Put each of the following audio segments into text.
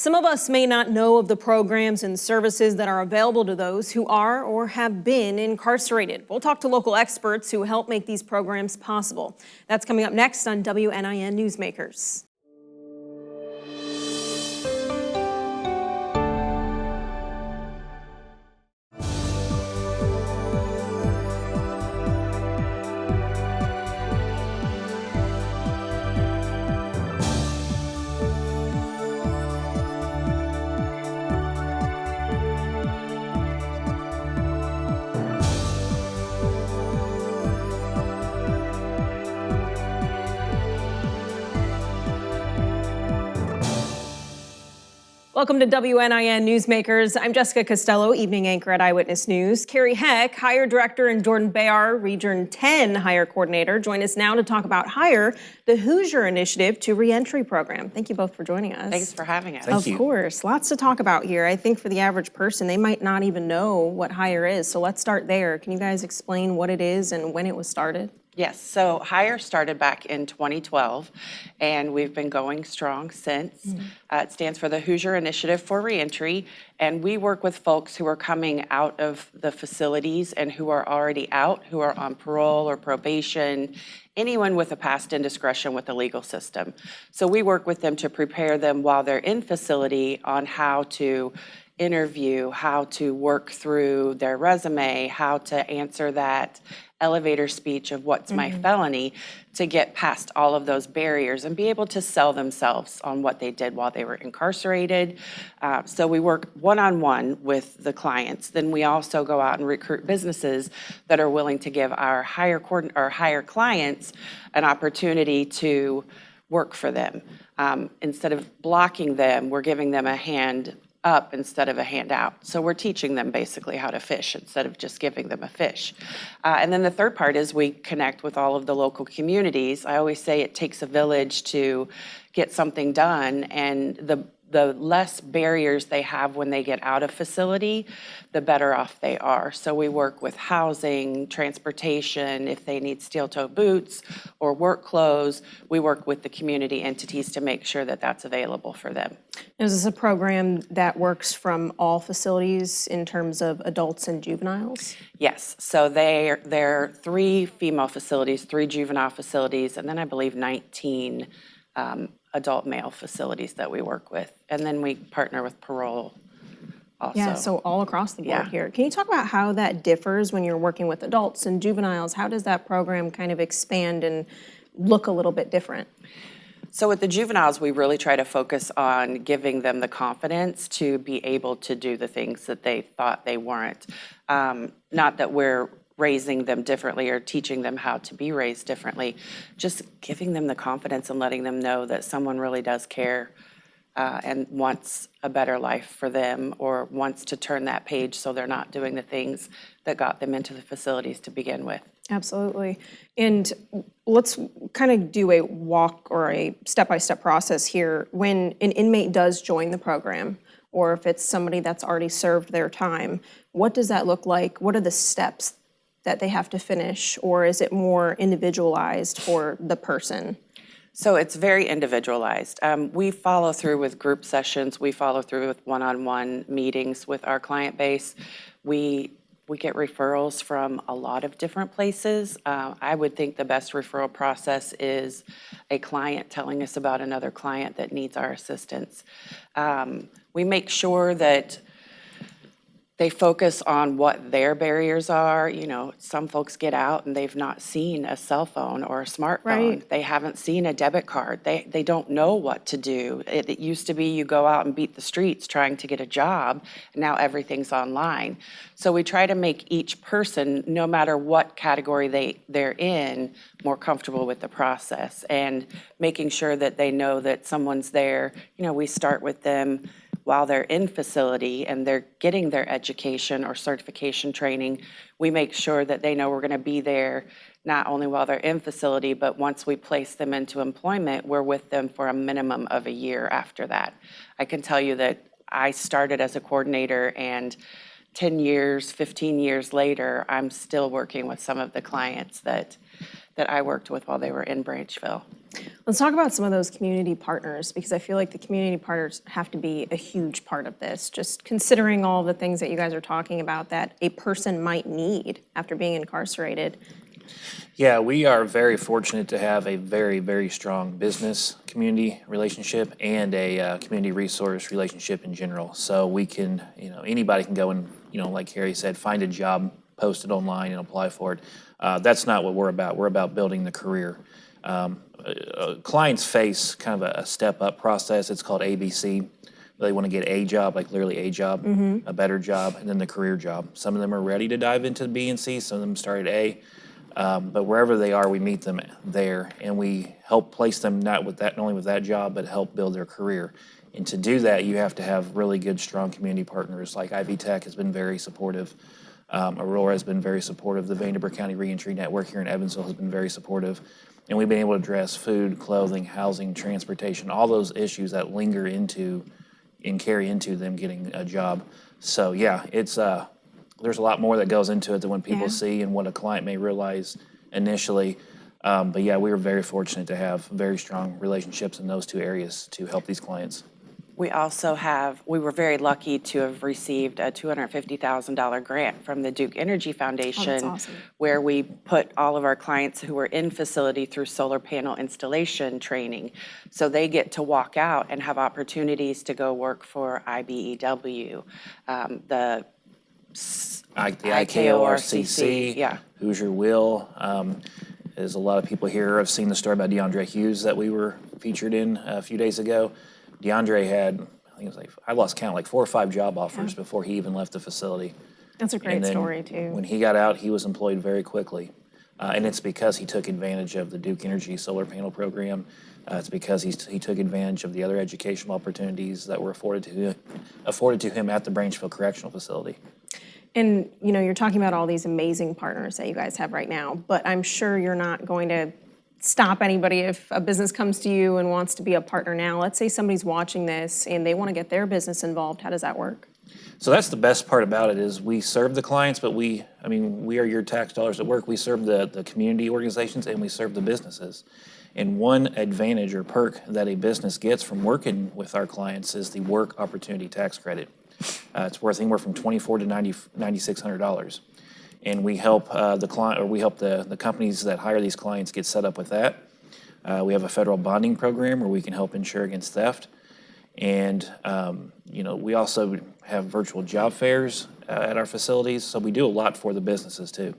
Some of us may not know of the programs and services that are available to those who are or have been incarcerated. We'll talk to local experts who help make these programs possible. That's coming up next on WNIN Newsmakers. Welcome to WNIN Newsmakers. I'm Jessica Costello, evening anchor at Eyewitness News. Carrie Heck, Hire Director, and Jordan Bayar, Region 10 Hire Coordinator, join us now to talk about Hire, the Hoosier Initiative to Reentry Program. Thank you both for joining us. Thanks for having us. Of course. Lots to talk about here. I think for the average person, they might not even know what Hire is. So let's start there. Can you guys explain what it is and when it was started? Yes, so Hire started back in 2012, and we've been going strong since. It stands for the Hoosier Initiative for Reentry, and we work with folks who are coming out of the facilities and who are already out, who are on parole or probation, anyone with a past indiscretion with the legal system. So we work with them to prepare them while they're in facility on how to interview, how to work through their resume, how to answer that elevator speech of what's my felony, to get past all of those barriers and be able to sell themselves on what they did while they were incarcerated. So we work one-on-one with the clients. Then we also go out and recruit businesses that are willing to give our hire clients an opportunity to work for them. Instead of blocking them, we're giving them a hand up instead of a handout. So we're teaching them basically how to fish instead of just giving them a fish. And then the third part is we connect with all of the local communities. I always say it takes a village to get something done, and the less barriers they have when they get out of facility, the better off they are. So we work with housing, transportation, if they need steel-toe boots or work clothes, we work with the community entities to make sure that that's available for them. Is this a program that works from all facilities in terms of adults and juveniles? Yes, so there are 3 female facilities, 3 juvenile facilities, and then I believe 19 adult male facilities that we work with. And then we partner with parole also. Yeah, so all across the board here. Can you talk about how that differs when you're working with adults and juveniles? How does that program kind of expand and look a little bit different? So with the juveniles, we really try to focus on giving them the confidence to be able to do the things that they thought they weren't. Not that we're raising them differently or teaching them how to be raised differently, just giving them the confidence and letting them know that someone really does care and wants a better life for them, or wants to turn that page so they're not doing the things that got them into the facilities to begin with. Absolutely. And let's kind of do a walk or a step-by-step process here. When an inmate does join the program, or if it's somebody that's already served their time, what does that look like? What are the steps that they have to finish, or is it more individualized for the person? So it's very individualized. We follow through with group sessions. We follow through with one-on-one meetings with our client base. We get referrals from a lot of different places. I would think the best referral process is a client telling us about another client that needs our assistance. We make sure that they focus on what their barriers are. You know, some folks get out and they've not seen a cell phone or a smartphone. Right. They haven't seen a debit card. They don't know what to do. It used to be you go out and beat the streets trying to get a job, and now everything's online. So we try to make each person, no matter what category they're in, more comfortable with the process, and making sure that they know that someone's there. You know, we start with them while they're in facility and they're getting their education or certification training. We make sure that they know we're going to be there not only while they're in facility, but once we place them into employment, we're with them for a minimum of a year after that. I can tell you that I started as a coordinator, and 10 years, 15 years later, I'm still working with some of the clients that I worked with while they were in Branchville. Let's talk about some of those community partners, because I feel like the community partners have to be a huge part of this, just considering all the things that you guys are talking about that a person might need after being incarcerated. Yeah, we are very fortunate to have a very, very strong business community relationship and a community resource relationship in general. So we can, anybody can go and, like Carrie said, find a job, post it online and apply for it. That's not what we're about. We're about building the career. Clients face kind of a step-up process. It's called ABC. They want to get a job, like literally a job, a better job, and then the career job. Some of them are ready to dive into B and C. Some of them start at A. But wherever they are, we meet them there, and we help place them not only with that job, but help build their career. And to do that, you have to have really good, strong community partners. Like Ivy Tech has been very supportive. Aurora has been very supportive. The Vanderbilt County Reentry Network here in Evansville has been very supportive. And we've been able to address food, clothing, housing, transportation, all those issues that linger into and carry into them getting a job. So yeah, it's there's a lot more that goes into it than what people see and what a client may realize initially. But yeah, we were very fortunate to have very strong relationships in those two areas to help these clients. We were very lucky to have received a $250,000 grant from the Duke Energy Foundation, awesome. where we put all of our clients who were in facility through solar panel installation training. So they get to walk out and have opportunities to go work for IBEW, the IKORCC, yeah. Hoosier Will. There's a lot of people here who have seen the story about DeAndre Hughes that we were featured in a few days ago. DeAndre had, I think it was I lost count, like 4 or 5 job offers before he even left the facility. That's a great story, too. When he got out, he was employed very quickly. And it's because he took advantage of the Duke Energy solar panel program. It's because he took advantage of the other educational opportunities that were afforded to him at the Branchville Correctional Facility. And, you're talking about all these amazing partners that you guys have right now, but I'm sure you're not going to stop anybody if a business comes to you and wants to be a partner now. Let's say somebody's watching this and they want to get their business involved. How does that work? So that's the best part about it is we serve the clients, but we are your tax dollars at work. We serve the community organizations and we serve the businesses. And one advantage or perk that a business gets from working with our clients is the work opportunity tax credit. It's worth anywhere from $2,400 to $9,600. And we help the client, or we help the companies that hire these clients get set up with that. We have a federal bonding program where we can help insure against theft. And, we also have virtual job fairs at our facilities. So we do a lot for the businesses too.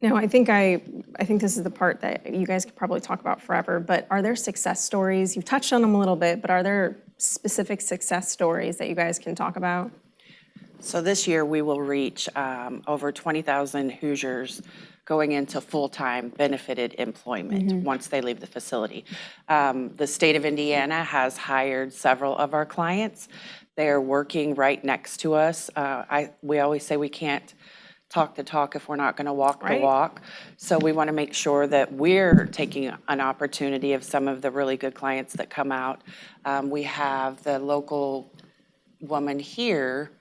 Now, I think this is the part that you guys could probably talk about forever, but are there success stories? You've touched on them a little bit, but are there specific success stories that you guys can talk about? So this year, we will reach over 20,000 Hoosiers going into full-time benefited employment once they leave the facility. The state of Indiana has hired several of our clients. They are working right next to us. We always say we can't talk the talk if we're not going to walk the walk. So we want to make sure that we're taking an opportunity of some of the really good clients that come out. We have the local woman here.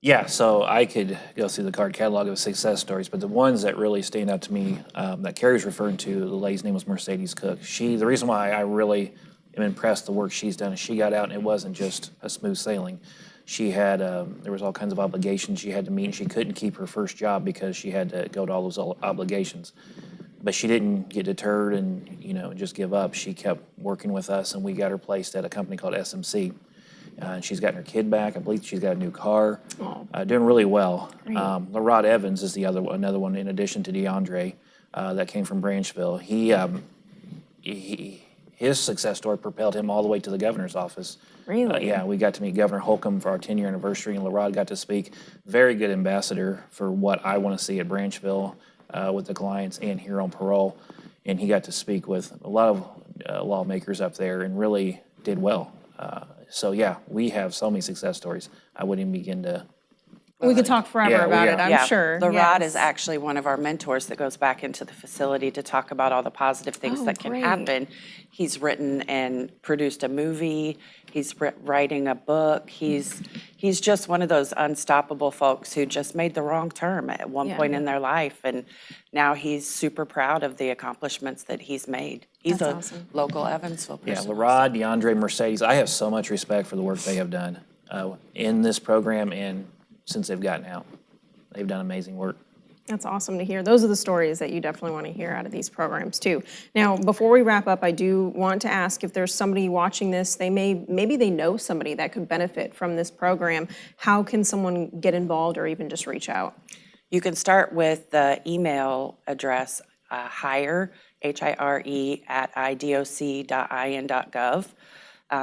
Yeah, so I could go through the card catalog of success stories, but the ones that really stand out to me that Carrie's referring to, the lady's name was Mercedes Cook. The reason why I really am impressed the work she's done is she got out and it wasn't just a smooth sailing. She had, there was all kinds of obligations she had to meet, and she couldn't keep her first job because she had to go to all those obligations. But she didn't get deterred and, just give up. She kept working with us, and we got her placed at a company called SMC. And she's gotten her kid back. I believe she's got a new car, doing really well. LaRod Evans is another one in addition to DeAndre that came from Branchville. His success story propelled him all the way to the governor's office. Really? Yeah, we got to meet Governor Holcomb for our 10-year anniversary, and LaRod got to speak. Very good ambassador for what I want to see at Branchville with the clients and here on parole. And he got to speak with a lot of lawmakers up there and really did well. So yeah, we have so many success stories. I wouldn't even begin to. We could talk forever about it, I'm sure. LaRod is actually one of our mentors that goes back into the facility to talk about all the positive things that can happen. He's written and produced a movie. He's writing a book. He's He's just one of those unstoppable folks who just made the wrong turn at one Yeah. point in their life, and now he's super proud of the accomplishments that he's made. He's That's a awesome. local Evansville Yeah, person. LaRod, DeAndre, Mercedes, I have so much respect for the work they have done in this program and since they've gotten out. They've done amazing work. That's awesome to hear. Those are the stories that you definitely want to hear out of these programs too. Now, before we wrap up, I do want to ask if there's somebody watching this, maybe they know somebody that could benefit from this program. How can someone get involved or even just reach out? You can start with the email address hire, HIRE, at idoc.in.gov.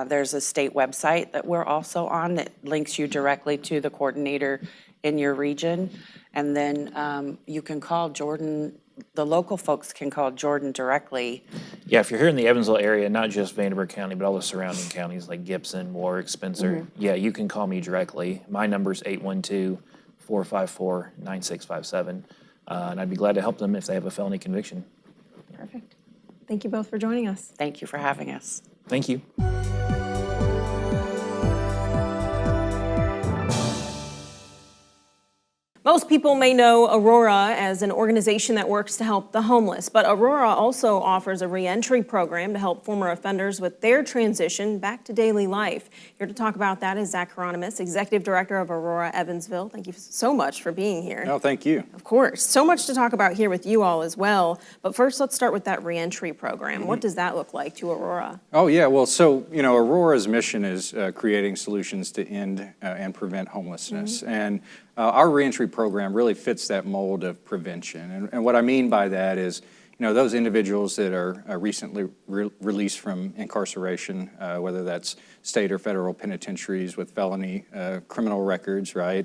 There's a state website that we're also on that links you directly to the coordinator in your region. And then you can call Jordan, the local folks can call Jordan directly. Yeah, if you're here in the Evansville area, not just Vanderburgh County, but all the surrounding counties like Gibson, Warwick, Spencer, yeah, you can call me directly. My number's 812-454-9657, and I'd be glad to help them if they have a felony conviction. Perfect. Thank you both for joining us. Thank you for having us. Thank you. Most people may know Aurora as an organization that works to help the homeless, but Aurora also offers a reentry program to help former offenders with their transition back to daily life. Here to talk about that is Zach Hieronymus, Executive Director of Aurora Evansville. Thank you so much for being here. No, thank you. Of course. So much to talk about here with you all as well. But first, let's start with that reentry program. What does that look like to Aurora? Oh, yeah. Well, so, Aurora's mission is creating solutions to end and prevent homelessness. And our reentry program really fits that mold of prevention. And what I mean by that is, those individuals that are recently released from incarceration, whether that's state or federal penitentiaries with felony criminal records, right?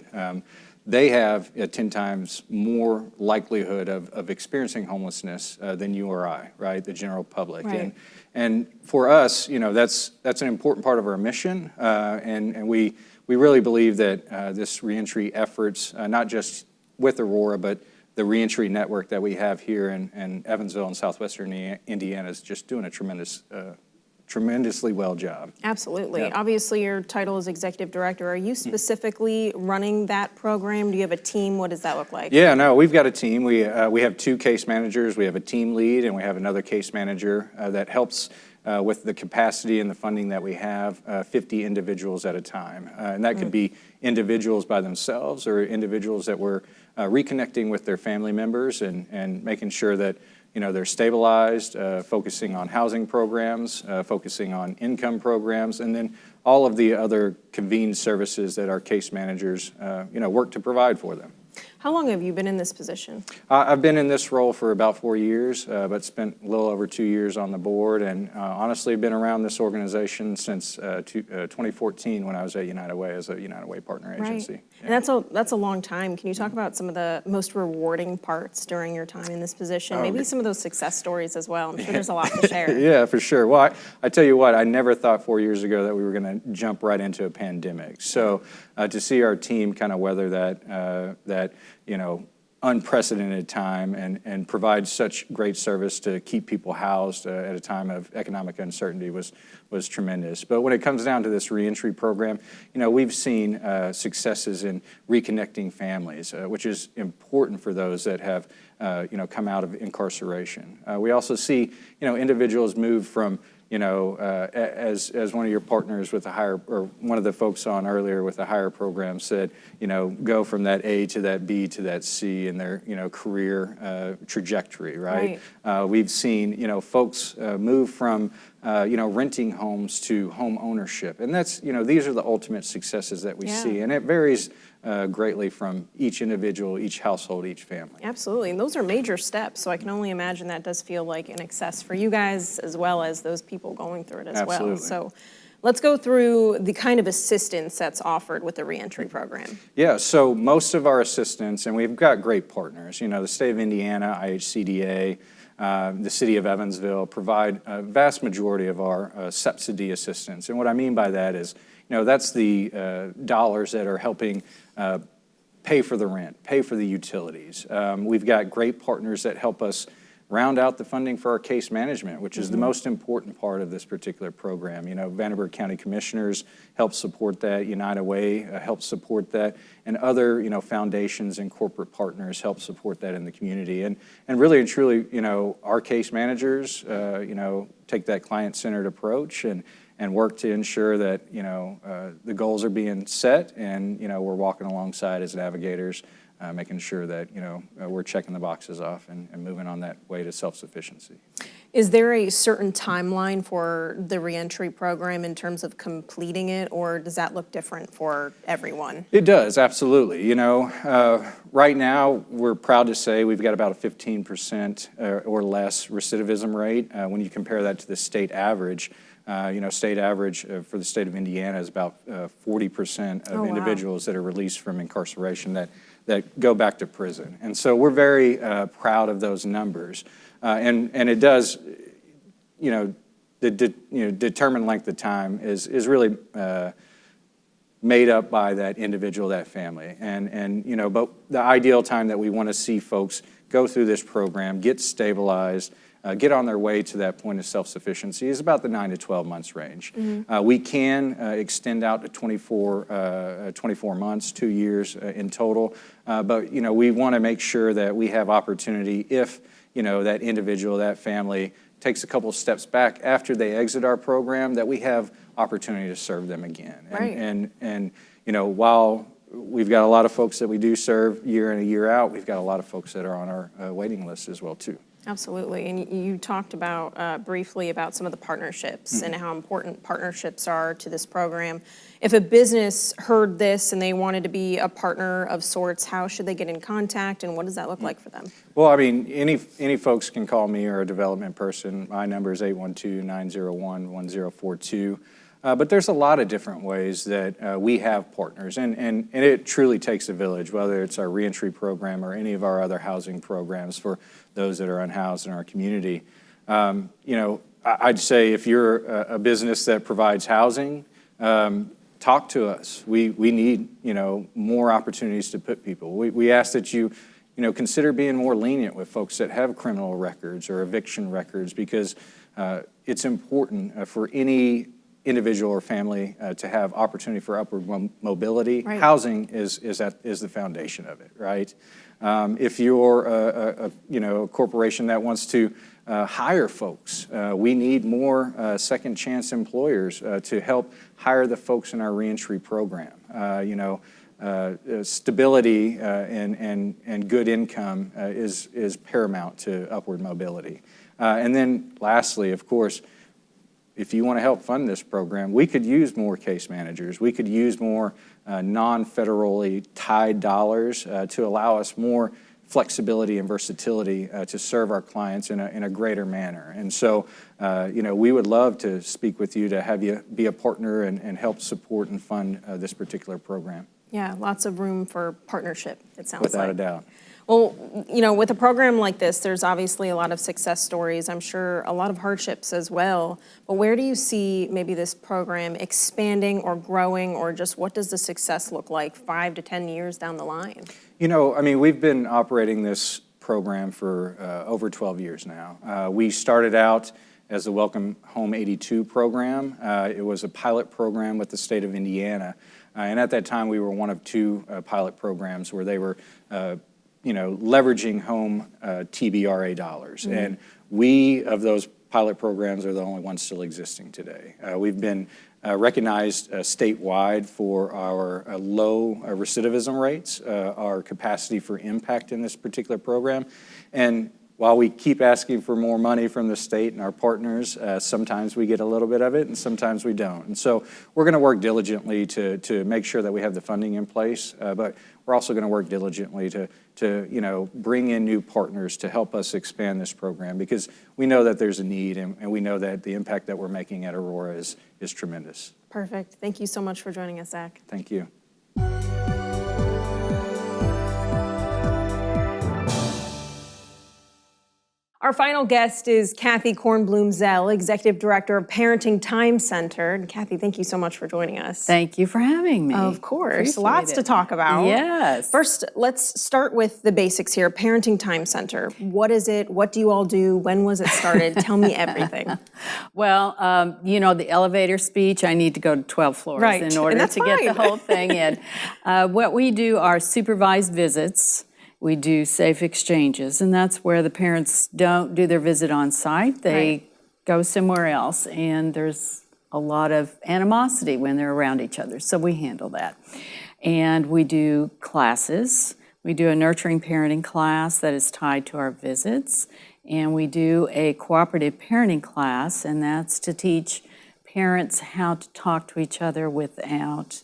They have 10 times more likelihood of experiencing homelessness than you or I, right? The general public. Right. And for us, that's an important part of our mission, and we really believe that this reentry efforts, not just with Aurora, but the reentry network that we have here in Evansville and southwestern Indiana is just doing a tremendously well job. Absolutely. Yeah. Obviously, your title is Executive Director. Are you specifically running that program? Do you have a team? What does that look like? Yeah, no, we've got a team. We have 2 case managers. We have a team lead, and we have another case manager that helps with the capacity and the funding that we have, 50 individuals at a time. And that could be individuals by themselves or individuals that we're reconnecting with their family members and making sure that they're stabilized, focusing on housing programs, focusing on income programs, and then all of the other convened services that our case managers work to provide for them. How long have you been in this position? I've been in this role for about 4 years, but spent a little over 2 years on the board, and honestly been around this organization since 2014 when I was at United Way as a United Way partner agency. Right. And that's a long time. Can you talk about some of the most rewarding parts during your time in this position? Maybe some of those success stories as well. I'm sure there's a lot to share. Yeah, for sure. Well, I tell you what, I never thought 4 years ago that we were going to jump right into a pandemic. So to see our team kind of weather that unprecedented time and provide such great service to keep people housed at a time of economic uncertainty was tremendous. But when it comes down to this reentry program, we've seen successes in reconnecting families, which is important for those that have come out of incarceration. We also see individuals move from as one of your partners with the higher, or one of the folks on earlier with the higher program said, go from that A to that B to that C in their, career trajectory, right? We've seen, folks move from, renting homes to home ownership. And that's, these are the ultimate successes that we see. And it varies greatly from each individual, each household, each family. Absolutely, and those are major steps, so I can only imagine that does feel like an excess for you guys as well as those people going through it as well. Absolutely. So let's go through the kind of assistance that's offered with the reentry program. Yeah, so most of our assistance, and we've got great partners, the state of Indiana, IHCDA, the city of Evansville provide a vast majority of our subsidy assistance. And what I mean by that is, that's the dollars that are helping pay for the rent, pay for the utilities. We've got great partners that help us round out the funding for our case management, which is the most important part of this particular program. You know, Vanderburgh County Commissioners help support that, United Way helps support that, and other, you know, foundations and corporate partners help support that in the community. And really and truly, you know, our case managers, you know, take that client-centered approach and work to ensure that, you know, the goals are being set, and, you know, we're walking alongside as navigators, making sure that, you know, we're checking the boxes off and moving on that way to self-sufficiency. Is there a certain timeline for the reentry program in terms of completing it, or does that look different for everyone? It does, absolutely. You know, right now, we're proud to say we've got about a 15% or less recidivism rate. When you compare that to the state average, you know, state average for the state of Indiana is about 40% of individuals that are released from incarceration that go back to prison. And so we're very proud of those numbers. And it does, you know, determined length of time is really made up by that individual, that family. And you know, but the ideal time that we want to see folks go through this program, get stabilized, get on their way to that point of self-sufficiency is about the 9 to 12 months range. We can extend out to 24 months, 2 years in total. But, you know, we want to make sure that we have opportunity if, you know, that individual, that family takes a couple steps back after they exit our program, that we have opportunity to serve them again. Right. And you know, while we've got a lot of folks that we do serve year in and year out, we've got a lot of folks that are on our waiting list as well, too. Absolutely. And you talked about briefly about some of the partnerships and how important partnerships are to this program. If a business heard this and they wanted to be a partner of sorts, how should they get in contact, and what does that look like for them? Well, I mean, any folks can call me or a development person. My number is 812-901-1042. But there's a lot of different ways that we have partners, and it truly takes a village, whether it's our reentry program or any of our other housing programs for those that are unhoused in our community. You know, I'd say if you're a business that provides housing, talk to us. We need, you know, more opportunities to put people. We ask that you know, consider being more lenient with folks that have criminal records or eviction records, because it's important for any individual or family to have opportunity for upward mobility. Right. Housing is the foundation of it, right? If you're a corporation that wants to hire folks, we need more second chance employers to help hire the folks in our reentry program. Stability and good income is paramount to upward mobility. And then lastly, of course, if you want to help fund this program, we could use more case managers. We could use more non-federally tied dollars to allow us more flexibility and versatility to serve our clients in a greater manner. And so, you know, we would love to speak with you to have you be a partner and help support and fund this particular program. Yeah, lots of room for partnership, it sounds like. Without a doubt. Well, you know, with a program like this, there's obviously a lot of success stories. I'm sure a lot of hardships as well. But where do you see maybe this program expanding or growing, or just what does the success look like 5 to 10 years down the line? You know, I mean, we've been operating this program for over 12 years now. We started out as the Welcome Home 82 program. It was a pilot program with the state of Indiana. And at that time, we were one of 2 pilot programs where they were leveraging home TBRA dollars. Mm-hmm. And we, of those pilot programs, are the only ones still existing today. We've been recognized statewide for our low recidivism rates, our capacity for impact in this particular program. And while we keep asking for more money from the state and our partners, sometimes we get a little bit of it and sometimes we don't. And so we're going to work diligently to make sure that we have the funding in place, but we're also going to work diligently to bring in new partners to help us expand this program, because we know that there's a need, and we know that the impact that we're making at Aurora is tremendous. Perfect. Thank you so much for joining us, Zach. Thank you. Our final guest is Kathy Kornblum-Zell, Executive Director of Parenting Time Center. And Kathy, thank you so much for joining us. Thank you for having me. Of course, Appreciate lots it. to talk about. Yes. First, let's start with the basics here. Parenting Time Center. What is it? What do you all do? When was it started? Tell me everything. Well, you know, the elevator speech, I need to go to 12 floors Right, in and order that's to get the fine. whole thing in. What we do are supervised visits. We do safe exchanges, and that's where the parents don't do their visit on site. They Right. go somewhere else, and there's a lot of animosity when they're around each other, so we handle that. And we do classes. We do a nurturing parenting class that is tied to our visits, and we do a cooperative parenting class, and that's to teach parents how to talk to each other without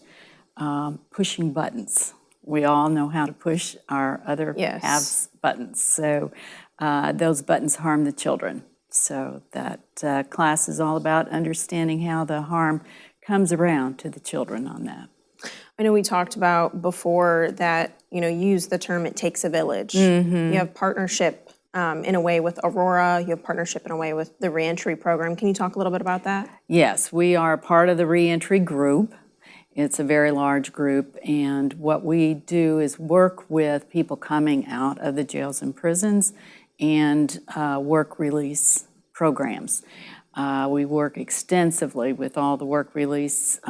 pushing buttons. We all know how to push our other Yes. halves buttons, so those buttons harm the children. So that class is all about understanding how the harm comes around to the children on that. I know we talked about before that, you use the term "it takes a village." Mm-hmm. You have partnership in a way with Aurora. You have partnership in a way with the reentry program. Can you talk a little bit about that? Yes, we are part of the reentry group. It's a very large group, and what we do is work with people coming out of the jails and prisons and work release programs. We work extensively with all the work release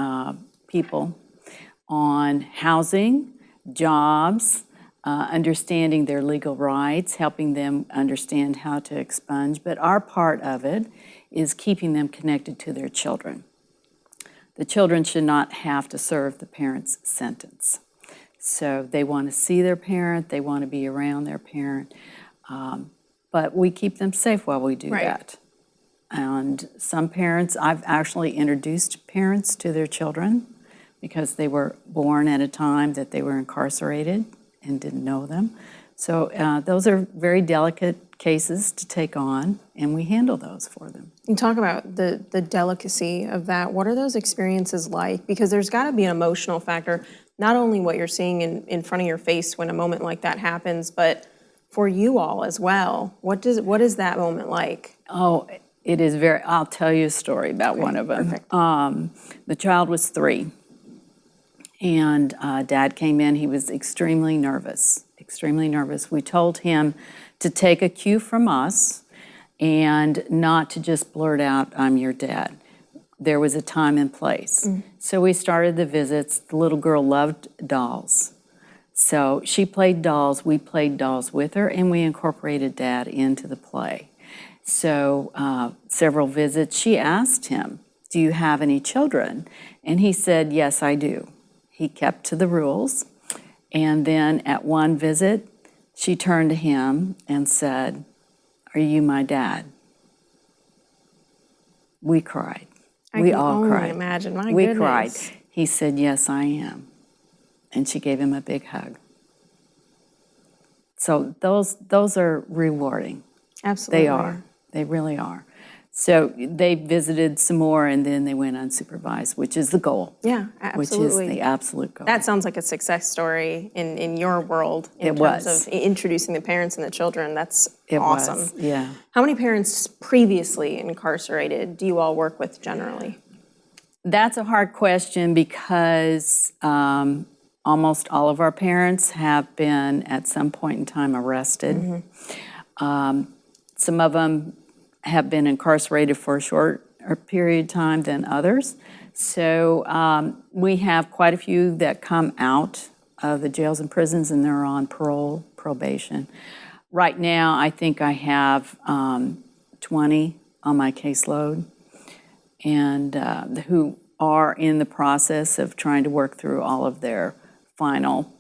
people on housing, jobs, understanding their legal rights, helping them understand how to expunge, but our part of it is keeping them connected to their children. The children should not have to serve the parent's sentence. So they want to see their parent, they want to be around their parent, but we keep them safe while we do Right. that. And some parents, I've actually introduced parents to their children because they were born at a time that they were incarcerated and didn't know them. So those are very delicate cases to take on, and we handle those for them. You talk about the delicacy of that. What are those experiences like? Because there's got to be an emotional factor, not only what you're seeing in front of your face when a moment like that happens, but for you all as well. What is that moment like? Oh, it is very, I'll tell you a story about one of them. Perfect. The child was 3, and Dad came in. He was extremely nervous. We told him to take a cue from us and not to just blurt out, "I'm your dad." There was a time and place. So we started the visits. The little girl loved dolls. So she played dolls, we played dolls with her, and we incorporated Dad into the play. So several visits, she asked him, "Do you have any children?" And he said, "Yes, I do." He kept to the rules. And then at one visit, she turned to him and said, "Are you my dad?" We cried. We all can cried. only imagine. My We goodness. cried. He said, "Yes, I am." And she gave him a big hug. So those are rewarding. Absolutely. They are. They really are. So they visited some more, and then they went unsupervised, which is the goal. Yeah, absolutely. Which is the absolute goal. That sounds like a success story in your world in It terms was. of introducing the parents and the children. That's It awesome. was, yeah. How many parents previously incarcerated do you all work with generally? That's a hard question because almost all of our parents have been at some point in time arrested. Some of them have been incarcerated for a shorter period of time than others. So we have quite a few that come out of the jails and prisons and they're on parole, probation. Right now, I think I have 20 on my caseload, and who are in the process of trying to work through all of their final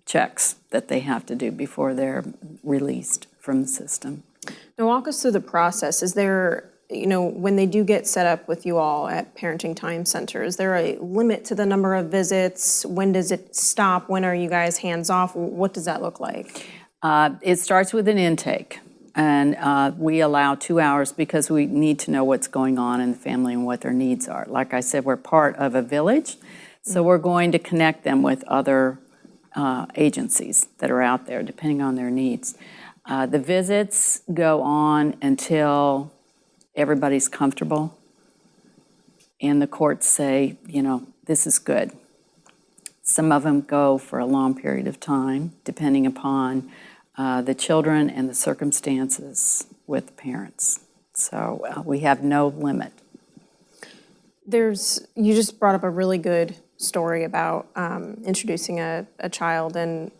checks that they have to do before they're released from the system. Now walk us through the process. Is there, when they do get set up with you all at Parenting Time Center, is there a limit to the number of visits? When does it stop? When are you guys hands off? What does that look like? It starts with an intake, and we allow 2 hours because we need to know what's going on in the family and what their needs are. Like I said, we're part of a village, so we're going to connect them with other agencies that are out there depending on their needs. The visits go on until everybody's comfortable, and the courts say, this is good. Some of them go for a long period of time, depending upon the children and the circumstances with the parents. So we have no limit. You just brought up a really good story about introducing a child and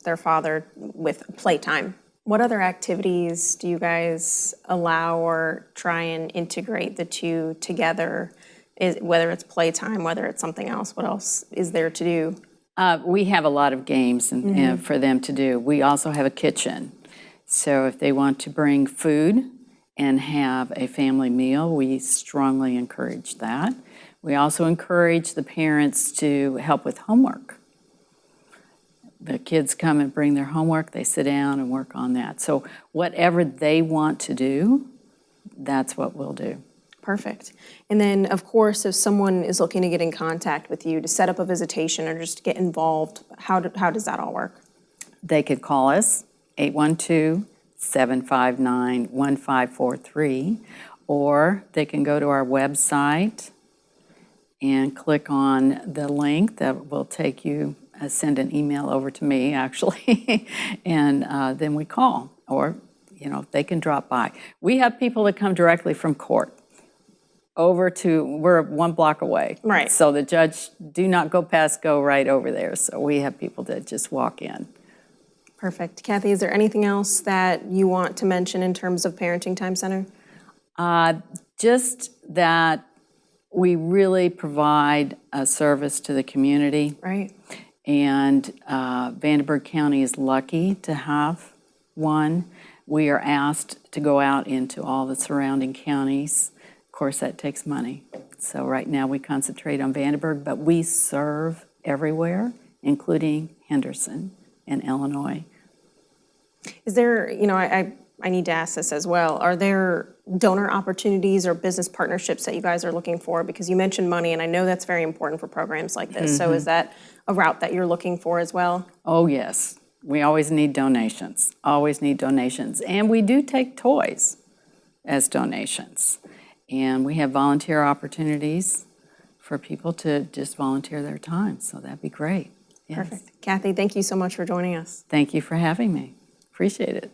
their father with playtime. What other activities do you guys allow or try and integrate the two together? Whether it's playtime, whether it's something else, what else is there to do? We have a lot of games and for them to do. We also have a kitchen. So if they want to bring food and have a family meal, we strongly encourage that. We also encourage the parents to help with homework. The kids come and bring their homework, they sit down and work on that. So whatever they want to do, that's what we'll do. Perfect. And then, of course, if someone is looking to get in contact with you to set up a visitation or just get involved, how does that all work? They could call us, 812-759-1543, or they can go to our website and click on the link that will take you, send an email over to me, actually, and then we call, or, they can drop by. We have people that come directly from court we're 1 block away. Right. So the judge, do not go right over there. So we have people that just walk in. Perfect. Kathy, is there anything else that you want to mention in terms of Parenting Time Center? Just that we really provide a service to the community. Right. And Vandenberg County is lucky to have one. We are asked to go out into all the surrounding counties. Of course, that takes money. So right now we concentrate on Vandenberg, but we serve everywhere, including Henderson and Illinois. Is there, I need to ask this as well, are there donor opportunities or business partnerships that you guys are looking for? Because you mentioned money, and I know that's very important for programs like this. So is that a route that you're looking for as well? Oh, yes. We always need donations, And we do take toys as donations. And we have volunteer opportunities for people to just volunteer their time. So that'd be great. Yes. Perfect. Kathy, thank you so much for joining us. Thank you for having me. Appreciate it.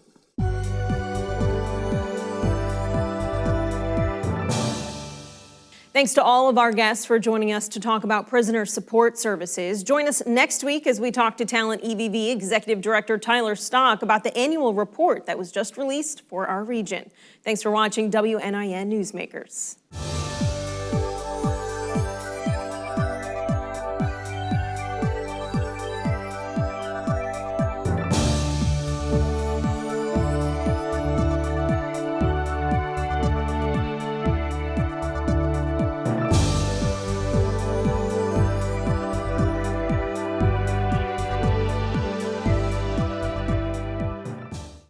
Thanks to all of our guests for joining us to talk about prisoner support services. Join us next week as we talk to Talent EVV Executive Director Tyler Stock about the annual report that was just released for our region. Thanks for watching WNIN Newsmakers.